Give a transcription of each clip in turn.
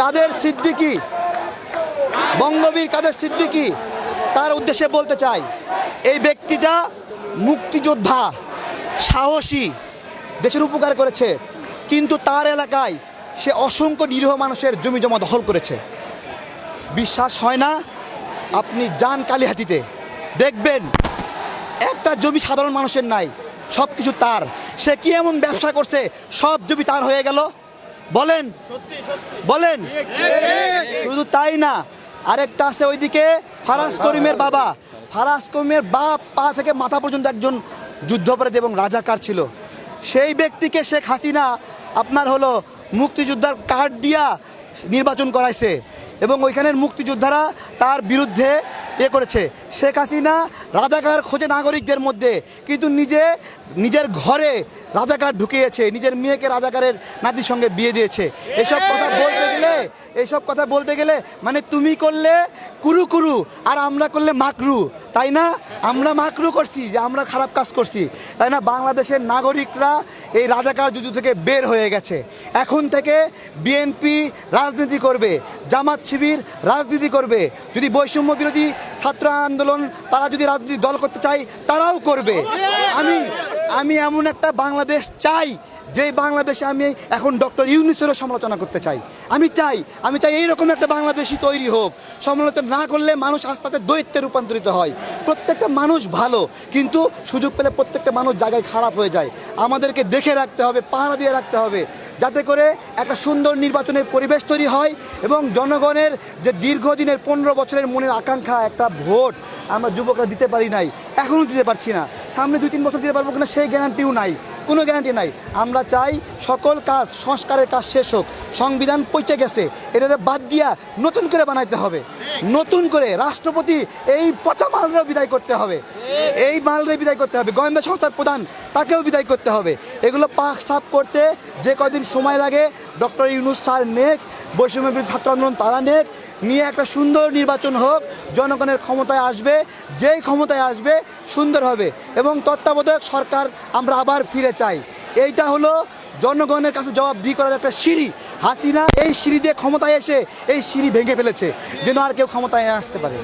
কাদের সিদ্দিকী, বঙ্গবীর কাদের সিদ্দিকী, তার উদ্দেশ্যে বলতে চাই, এই ব্যক্তিটা মুক্তিযোদ্ধা, সাহসী, দেশের উপকার করেছে, কিন্তু তার এলাকায় সে অসংখ্য নিরীহ মানুষের জমি জমা দখল করেছে। বিশ্বাস হয় না? আপনি যান কালিহাতিতে, দেখবেন একটা জমি সাধারণ মানুষের নাই, সব কিছু তার। সে কি এমন ব্যবসা করছে সব জমি তার হয়ে গেল? বলেন বলেন। শুধু তাই না, আরেকটা আছে ওইদিকে ফারাজ করিমের বাবা। ফারাজ করিমের বাপ পা থেকে মাথা পর্যন্ত একজন যুদ্ধাপরাধী এবং রাজাকার ছিল। সেই ব্যক্তিকে শেখ হাসিনা আপনার হলো মুক্তিযোদ্ধার কার্ড দিয়া নির্বাচন করাইছে এবং ওইখানের মুক্তিযোদ্ধারা তার বিরুদ্ধে করেছে। শেখ হাসিনা রাজাকার খোঁজে নাগরিকদের মধ্যে, কিন্তু নিজের ঘরে রাজাকার ঢুকিয়েছে, নিজের মেয়েকে রাজাকারের নাতির সঙ্গে বিয়ে দিয়েছে। এইসব কথা বলতে গেলে মানে তুমি করলে কুরু কুরু আর আমরা করলে মাকরু, তাই না? আমরা মাকরু করছি যে আমরা খারাপ কাজ করছি, তাই না? বাংলাদেশের নাগরিকরা এই রাজাকার যুদ্ধ থেকে বের হয়ে গেছে। এখন থেকে বিএনপি রাজনীতি করবে, জামাত শিবির রাজনীতি করবে, যদি বৈষম্য বিরোধী ছাত্র আন্দোলন তারা যদি রাজনীতি দল করতে চায় তারাও করবে। আমি এমন একটা বাংলাদেশ চাই যে বাংলাদেশে আমি এখন ডক্টর ইউনূসেরও সমালোচনা করতে চাই। আমি চাই এইরকম একটা বাংলাদেশই তৈরি হোক। সমালোচনা না করলে মানুষ আস্তে আস্তে দৈত্যে রূপান্তরিত হয়। প্রত্যেকটা মানুষ ভালো, কিন্তু সুযোগ পেলে প্রত্যেকটা মানুষ জায়গায় খারাপ হয়ে যায়। আমাদেরকে দেখে রাখতে হবে, পাহারা দিয়ে রাখতে হবে, যাতে করে একটা সুন্দর নির্বাচনের পরিবেশ তৈরি হয় এবং জনগণের যে দীর্ঘদিনের 15 বছরের মনের আকাঙ্ক্ষা একটা ভোট আমরা যুবকরা দিতে পারি নাই, এখনও দিতে পারছি না, সামনে 2-3 বছর দিতে পারবো কিনা সেই গ্যারান্টিও নাই, কোনো গ্যারান্টি নাই। আমরা চাই সকল কাজ, সংস্কারের কাজ শেষ হোক। সংবিধান পচে গেছে, এটা বাদ দিয়া নতুন করে বানাইতে হবে। নতুন করে রাষ্ট্রপতি এই পচা মালরে বিদায় করতে হবে, গোয়েন্দা সংস্থার প্রধান তাকেও বিদায় করতে হবে। এগুলো পাক সাফ করতে যে কদিন সময় লাগে ডক্টর ইউনূস স্যার নেক, বৈষম্য বিরোধী ছাত্র আন্দোলন তারা নেক, নিয়ে একটা সুন্দর নির্বাচন হোক। জনগণের ক্ষমতায় আসবে, যেই ক্ষমতায় আসবে সুন্দর হবে এবং তত্ত্বাবধায়ক সরকার আমরা আবার ফিরে চাই। এইটা হলো জনগণের কাছে জবাবদিহি করার একটা সিঁড়ি। হাসিনা এই সিঁড়ি দিয়ে ক্ষমতায় এসে এই সিঁড়ি ভেঙে ফেলেছে, যেন আর কেউ ক্ষমতায় আসতে পারে।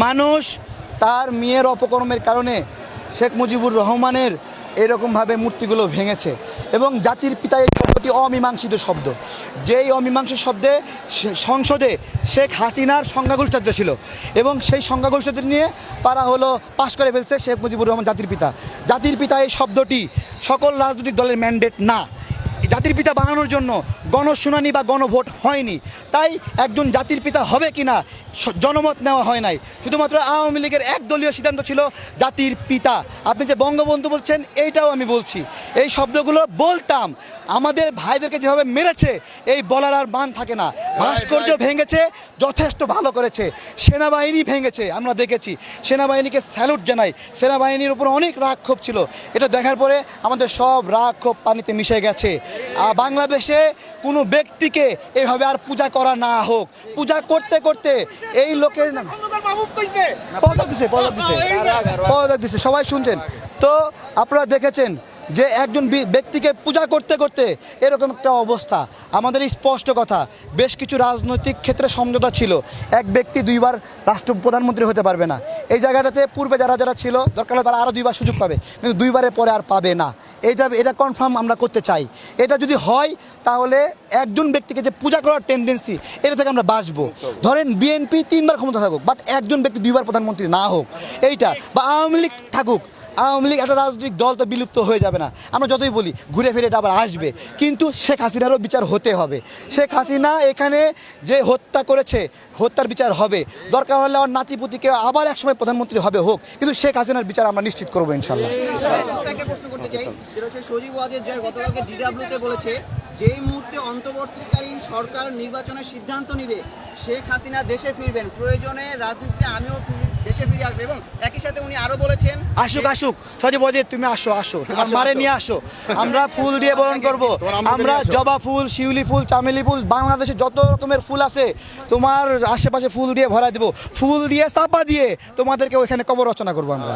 মানুষ তার মেয়ের অপকর্মের কারণে শেখ মুজিবুর রহমানের এরকমভাবে মূর্তিগুলো ভেঙেছে এবং জাতির পিতা এই শব্দটি অমীমাংসিত শব্দ। যেই অমীমাংসিত শব্দে সংসদে শেখ হাসিনার সংখ্যাগরিষ্ঠতা ছিল এবং সেই সংখ্যাগরিষ্ঠতা নিয়ে তারা হলো পাশ করে ফেলছে শেখ মুজিবুর রহমান জাতির পিতা। জাতির পিতা এই শব্দটি সকল রাজনৈতিক দলের ম্যান্ডেট না। জাতির পিতা বানানোর জন্য গণশুনানি বা গণভোট হয়নি, তাই একজন জাতির পিতা হবে কিনা জনমত নেওয়া হয় নাই। শুধুমাত্র আওয়ামী লীগের একদলীয় সিদ্ধান্ত ছিল জাতির পিতা। আপনি যে বঙ্গবন্ধু বলছেন এইটাও আমি বলছি, এই শব্দগুলো বলতাম। আমাদের ভাইদেরকে যেভাবে মেরেছে এই বলার আর মান থাকে না। ভাস্কর্য ভেঙেছে, যথেষ্ট ভালো করেছে। সেনাবাহিনী ভেঙেছে, আমরা দেখেছি। সেনাবাহিনীকে স্যালুট জানাই। সেনাবাহিনীর উপর অনেক রাগ ক্ষোভ ছিল, এটা দেখার পরে আমাদের সব রাগ ক্ষোভ পানিতে মিশে গেছে। বাংলাদেশে কোনো ব্যক্তিকে এভাবে আর পূজা করা না হোক। পূজা করতে করতে এই লোকের পদত্যাগ দিছে, সবাই শুনছেন তো, আপনারা দেখেছেন যে একজন ব্যক্তিকে পূজা করতে করতে এরকম একটা অবস্থা। আমাদের এই স্পষ্ট কথা, বেশ কিছু রাজনৈতিক ক্ষেত্রে সমঝোতা ছিল। এক ব্যক্তি 2বার প্রধানমন্ত্রী হতে পারবে না। এই জায়গাটাতে পূর্বে যারা ছিল দরকার হলে তারা আরও 2বার সুযোগ পাবে, কিন্তু 2বারের পরে আর পাবে না। এটা কনফার্ম আমরা করতে চাই। এটা যদি হয় তাহলে একজন ব্যক্তিকে যে পূজা করার টেন্ডেন্সি, এটা থেকে আমরা বাঁচবো। ধরেন বিএনপি 3বার ক্ষমতা থাকুক, বাট একজন ব্যক্তি 2বার প্রধানমন্ত্রী না হোক, এইটা। বা আওয়ামী লীগ থাকুক, আওয়ামী লীগ একটা রাজনৈতিক দল তো বিলুপ্ত হয়ে যাবে না, আমরা যতই বলি ঘুরে ফিরে এটা আবার আসবে। কিন্তু শেখ হাসিনারও বিচার হতে হবে। শেখ হাসিনা এখানে যে হত্যা করেছে, হত্যার বিচার হবে। দরকার হলে আমার নাতিপুতিকে আবার একসময় প্রধানমন্ত্রী হবে হোক, কিন্তু শেখ হাসিনার বিচার আমরা নিশ্চিত করবো ইনশাল্লাহ। প্রশ্ন করতে চাই, সজীব ওয়াজেদ জয় গতকালকে ডিডব্লিউতে বলেছে যেই মুহূর্তে অন্তর্বর্তীকালীন সরকার নির্বাচনের সিদ্ধান্ত নিবে শেখ হাসিনা দেশে ফিরবেন, প্রয়োজনে রাজনীতিতে আমিও দেশে দেশে ফিরে আসবে এবং একই সাথে উনি আরো বলেছেন আসুক আসুক সজীব ওয়াজেদ, তুমি আসো তোমার মারে নিয়ে আসো, আমরা ফুল দিয়ে বরণ করব। আমরা জবা ফুল, শিউলি ফুল, চামেলি ফুল, বাংলাদেশে যত রকমের ফুল আছে তোমার আশেপাশে ফুল দিয়ে ভরা দেব, ফুল দিয়ে চাপা দিয়ে তোমাদেরকে ওইখানে কবর রচনা করবো আমরা।